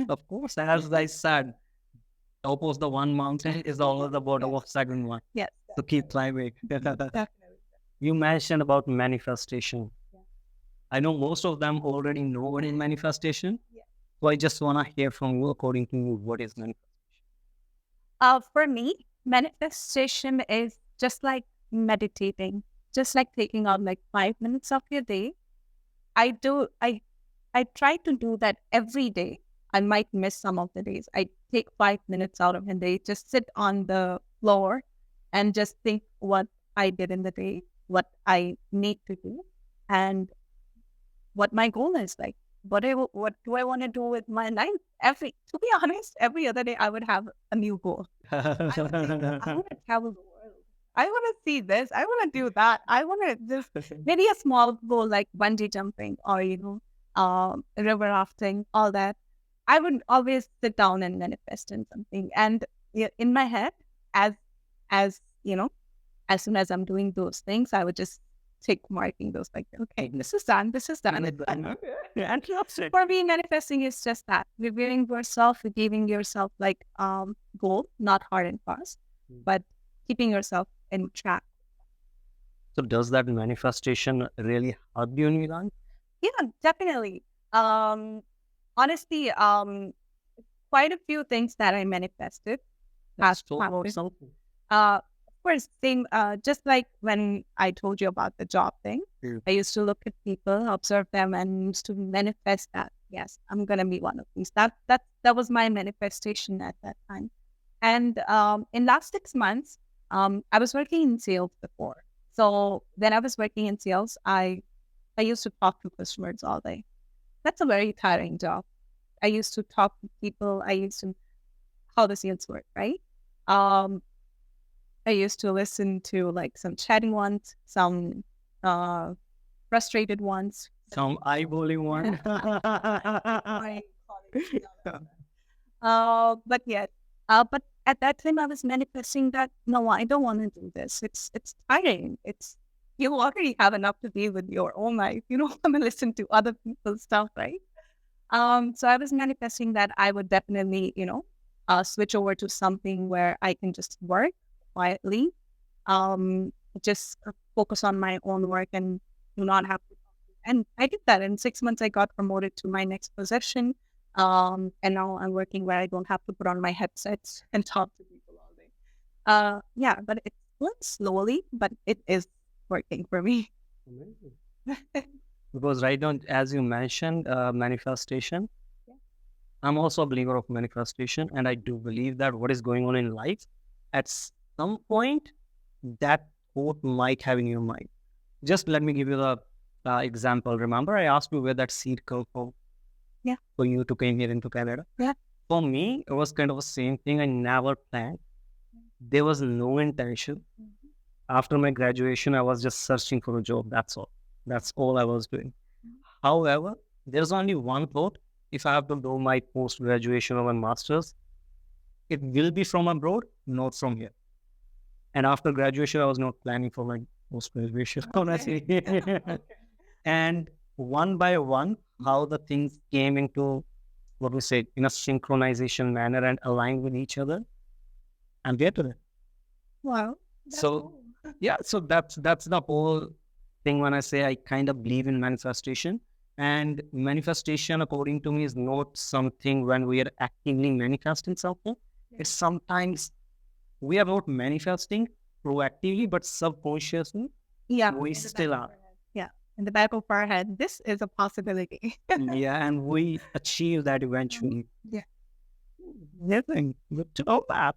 Of course, as I said, top of the one mountain is always the bottom of second one. Yes. So keep climbing. Definitely. You mentioned about manifestation. Yeah. I know most of them already know what is manifestation. Yeah. So I just want to hear from you, according to you, what is manifestation? For me, manifestation is just like meditating, just like taking out like 5 minutes of your day. I try to do that every day. I might miss some of the days. I take 5 minutes out of the day, just sit on the floor and just think what I did in the day, what I need to do, and what my goal is. Like, what do I want to do with my life? To be honest, every other day I would have a new goal. I would say, I want to travel the world. I want to see this. I want to do that. I want to just maybe a small goal like bungee jumping or river rafting, all that. I would always sit down and manifest in something, and in my head, as as soon as I'm doing those things, I would just take marking those like, okay, this is done, it's done. For me, manifesting is just that revealing yourself, giving yourself like goal, not hard and fast, but keeping yourself in track. So does that manifestation really help you in your life? Yeah, definitely. Honestly, quite a few things that I manifested. Let's talk about something. Of course, same. Just like when I told you about the job thing, I used to look at people, observe them, and used to manifest that. Yes, I'm gonna be one of these. That was my manifestation at that time. And in last 6 months, I was working in sales before. So when I was working in sales, I used to talk to customers all day. That's a very tiring job. I used to talk to people. I used to how the sales work, right? I used to listen to like some chatting ones, some frustrated ones, some eyeballing one. But but at that time I was manifesting that no, I don't want to do this. It's tiring. You already have enough to deal with your own life. You don't want to listen to other people's stuff, right? So I was manifesting that I would definitely, switch over to something where I can just work quietly, just focus on my own work and do not have to. And I did that. In 6 months, I got promoted to my next position. And now I'm working where I don't have to put on my headsets and talk to people all day. Yeah, but it's going slowly, but it is working for me. Because right now, as you mentioned, manifestation, I'm also a believer of manifestation, and I do believe that what is going on in life, at some point, that thought might have in your mind. Just let me give you the example. Remember, I asked you where that seed came from? Yeah. For you to came here into Canada? Yeah. For me, it was kind of the same thing. I never planned. There was no intention. After my graduation, I was just searching for a job. That's all. That's all I was doing. However, there's only one thought. If I have to do my post-graduation or my master's, it will be from abroad, not from here. And after graduation, I was not planning for my post-graduation, honestly. And one by one, how the things came into, what we say, in a synchronization manner and aligned with each other. And there to it. Wow. So, yeah, so that's the whole thing when I say I kind of believe in manifestation. And manifestation, according to me, is not something when we are actively manifesting something. It's sometimes we are not manifesting proactively, but subconsciously, we still are. Yeah, in the back of our head, this is a possibility. Yeah, and we achieve that eventually. Yeah. Nothing. Good to know that.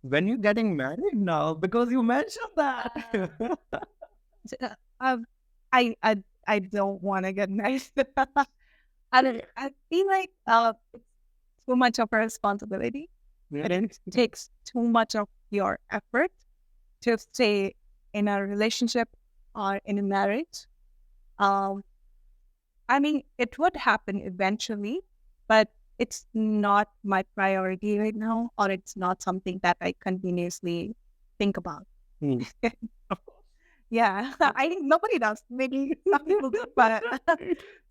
When you're getting married now, because you mentioned that. I don't want to get married. I feel like it's too much of a responsibility. Yeah. It takes too much of your effort to stay in a relationship or in a marriage. Um, I mean, it would happen eventually, but it's not my priority right now, or it's not something that I continuously think about. Hmm. Yeah, I think nobody does. Maybe some people do, but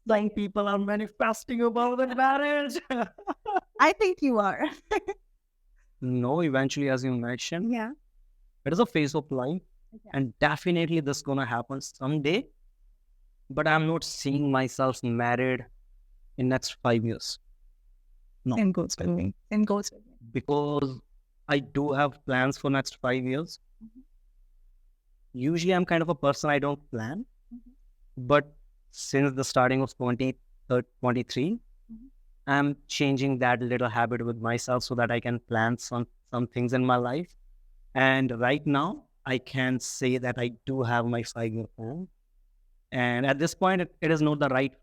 Some people are manifesting about the marriage. I think you are. No, eventually, as you mentioned, Yeah. it is a phase of life, Yeah. and definitely this gonna happen someday. But I'm not seeing myself married in next 5 years. No, Same goes with me. Same goes with me. because I do have plans for next 5 years. Mhm. Usually, I'm kind of a person I don't plan, Mhm. but since the starting of 23, Mhm. I'm changing that little habit with myself so that I can plan some things in my life. And right now, I can say that I do have my 5 year plan. And at this point, it is not the right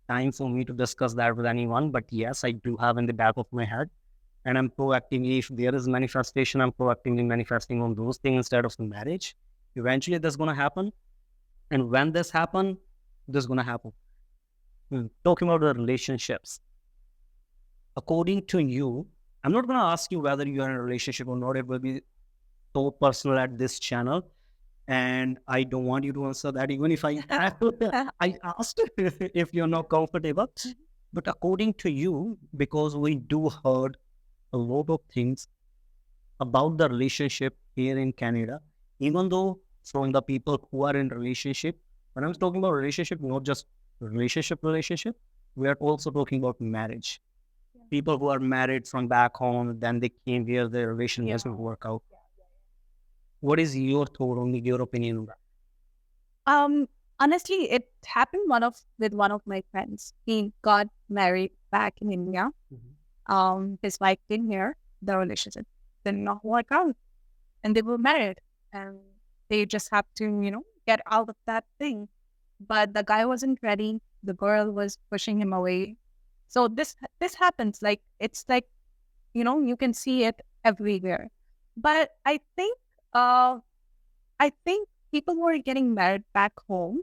time for me to discuss that with anyone. But yes, I do have in the back of my head. And I'm proactively, if there is manifestation, I'm proactively manifesting on those things instead of marriage. Eventually, that's going to happen. And when this is going to happen. Talking about the relationships, according to you, I'm not going to ask you whether you're in a relationship or not. It will be so personal at this channel. And I don't want you to answer that, even if I asked if you're not comfortable. But according to you, because we do heard a lot of things about the relationship here in Canada, even though from the people who are in relationship, when I'm talking about relationship, not just relationship, we are also talking about marriage. Yeah. People who are married from back home, then they came here, their relation doesn't work out. What is your thought on your opinion on that? Honestly, it happened with one of my friends. He got married back in India. His wife came here. The relationship did not work out, and they were married, and they just have to, get out of that thing. But the guy wasn't ready. The girl was pushing him away. So this happens. Like it's like you can see it everywhere. But uh, I think people who are getting married back home,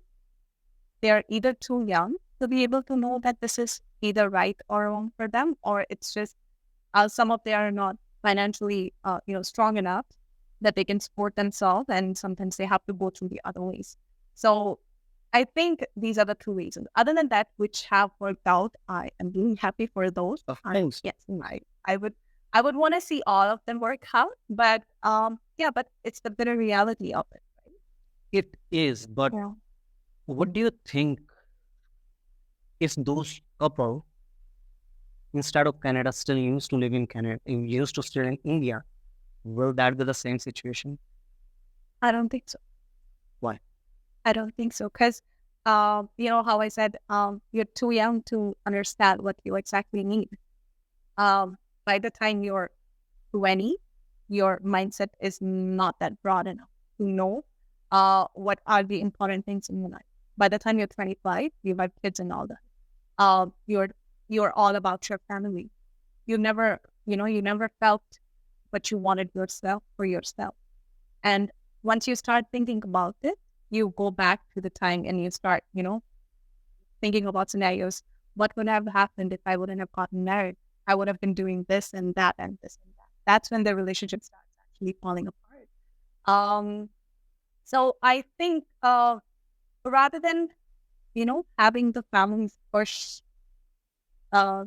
they are either too young to be able to know that this is either right or wrong for them, or it's just some of them are not financially, strong enough that they can support themselves, and sometimes they have to go through the other ways. So I think these are the two reasons. Other than that, which have worked out, I am really happy for those. Of course. Yes, I would want to see all of them work out, but yeah, but it's the bitter reality of it. It is, but Yeah. what do you think if those couple, instead of Canada, still used to live in Canada, used to stay in India, will that be the same situation? I don't think so. Why? I don't think so. Because, you know how I said, you're too young to understand what you exactly need. By the time you're 20, your mindset is not that broad enough to know what are the important things in your life. By the time you're 25, you have kids and all that. You're all about your family. You never, you never felt what you wanted yourself for yourself. And once you start thinking about it, you go back to the time and you start, thinking about scenarios. What would have happened if I wouldn't have gotten married? I would have been doing this and that and this and that. That's when the relationship starts actually falling apart. So I think rather than, having the families push uh,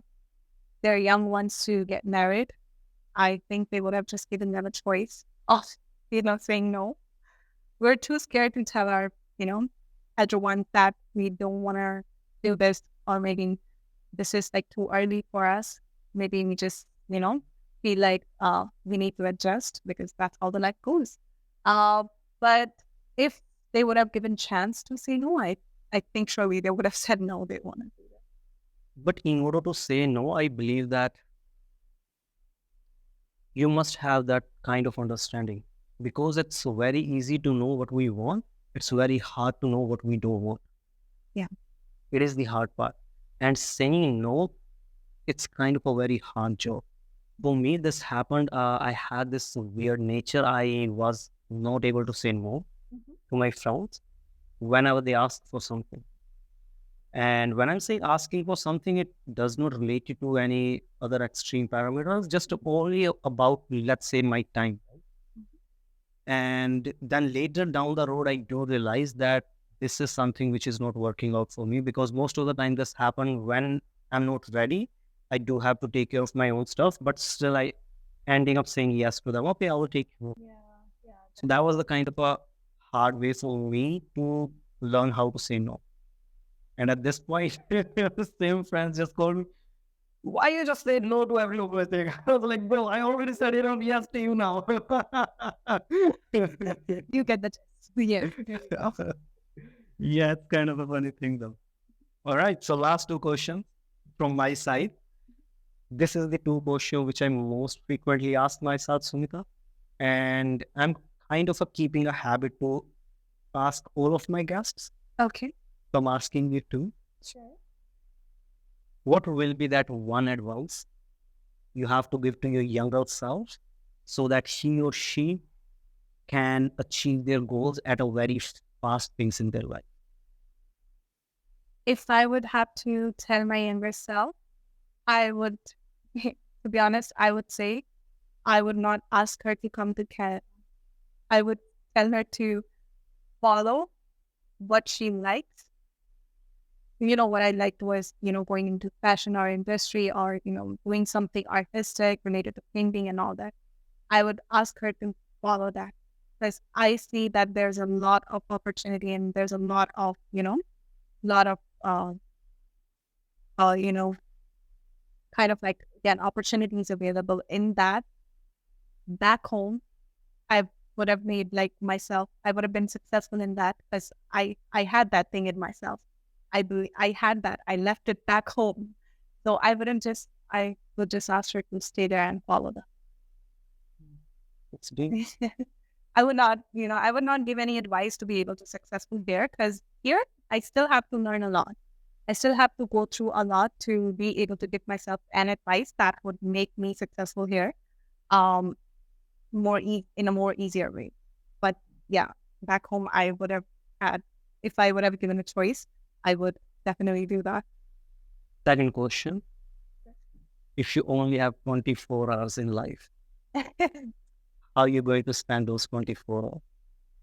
their young ones to get married, I think they would have just given them a choice of, saying no. We're too scared to tell our, elder ones that we don't want to do this, or maybe this is like too early for us. Maybe we just, feel like we need to adjust because that's how the life goes. But if they would have given chance to say no, I think surely they would have said no, they want to do that. But in order to say no, I believe that you must have that kind of understanding, because it's very easy to know what we want. it's very hard to know what we don't want. Yeah. It is the hard part. And saying no, it's kind of a very hard job. For me, this happened. I had this weird nature. I was not able to say no to my friends whenever they asked for something. And when I'm saying asking for something, it does not relate it to any other extreme parameters, just only about, let's say, my time. And then later down the road, I do realize that this is something which is not working out for me, because most of the time this happens when I'm not ready. I do have to take care of my own stuff, but still I ending up saying yes to them. Okay, I will take you. Yeah, yeah. So that was the kind of a hard way for me to learn how to say no. And at this point, the same friends just called me, why you just say no to every thing? I was like, bro, I already said it on yes to you now. You get the gist. Yeah. Yeah, it's kind of a funny thing though. All right, so last two questions from my side. This is the two questions which I most frequently ask myself, Sumita. And I'm kind of keeping a habit to ask all of my guests. Okay. So I'm asking you too. Sure. What will be that one advice you have to give to your younger self so that he or she can achieve their goals at a very fast pace in their life? If I would have to tell my younger self, I would, to be honest, I would say I would not ask her to come to Canada. I would tell her to follow what she likes. What I liked was, going into fashion or industry, or, doing something artistic related to painting and all that. I would ask her to follow that, because I see that there's a lot of opportunity, and there's a lot of, lot of, kind of like, again, opportunities available in that. Back home, I would have made like myself, I would have been successful in that, because I had that thing in myself. I believe I had that. I left it back home. So I would just ask her to stay there and follow them. It's deep. I would not give any advice to be able to successful there, because here I still have to learn a lot. I still have to go through a lot to be able to give myself an advice that would make me successful here, in a more easier way. But yeah, back home I would have had, if I would have given a choice, I would definitely do that. Second question. If you only have 24 hours in life, how are you going to spend those 24 hours?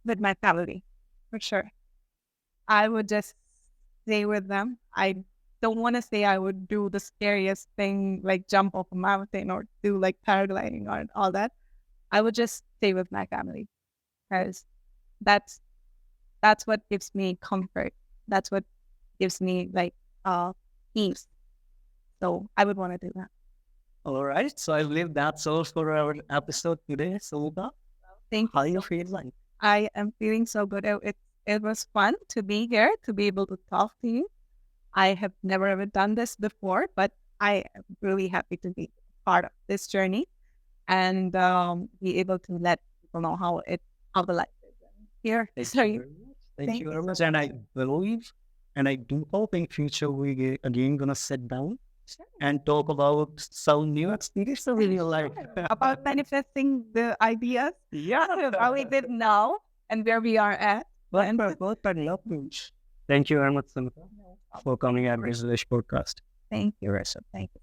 With my family, for sure. I would just stay with them. I don't want to say I would do the scariest thing, like jump off a mountain or do like paragliding or all that. I would just stay with my family, because that's what gives me comfort. That's what gives me like peace. So I would want to do that. All right. So I believe that's all for our episode today. Sulta, Thank how you. you feeling? I am feeling so good. It was fun to be here, to be able to talk to you. I have never ever done this before, but I am really happy to be part of this journey, and be able to let people know how the life is here. Thank you very much. Thank you very much. And I believe, and I do hope in future we again gonna sit down and talk about some new experiences in your life. About manifesting the ideas. Yeah. How we did now and where we are at. Thank you very much, Samita, for coming at this podcast. Thank you, Rishabh. Thank you.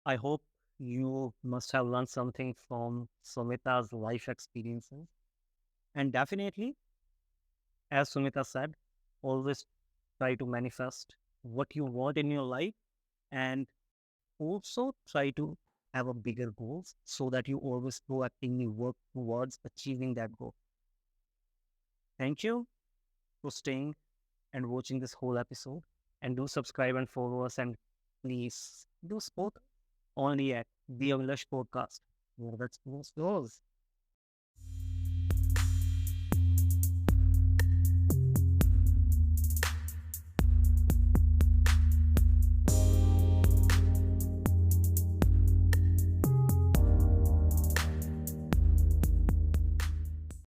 I hope you must have learned something from Sumita's life experiences. And definitely, as Sumita said, always try to manifest what you want in your life, and also try to have a bigger goals so that you always proactively work towards achieving that goal. Thank you for staying and watching this whole episode. And do subscribe and follow us, and please do support only at the Avilash podcast. Well, that's most goals.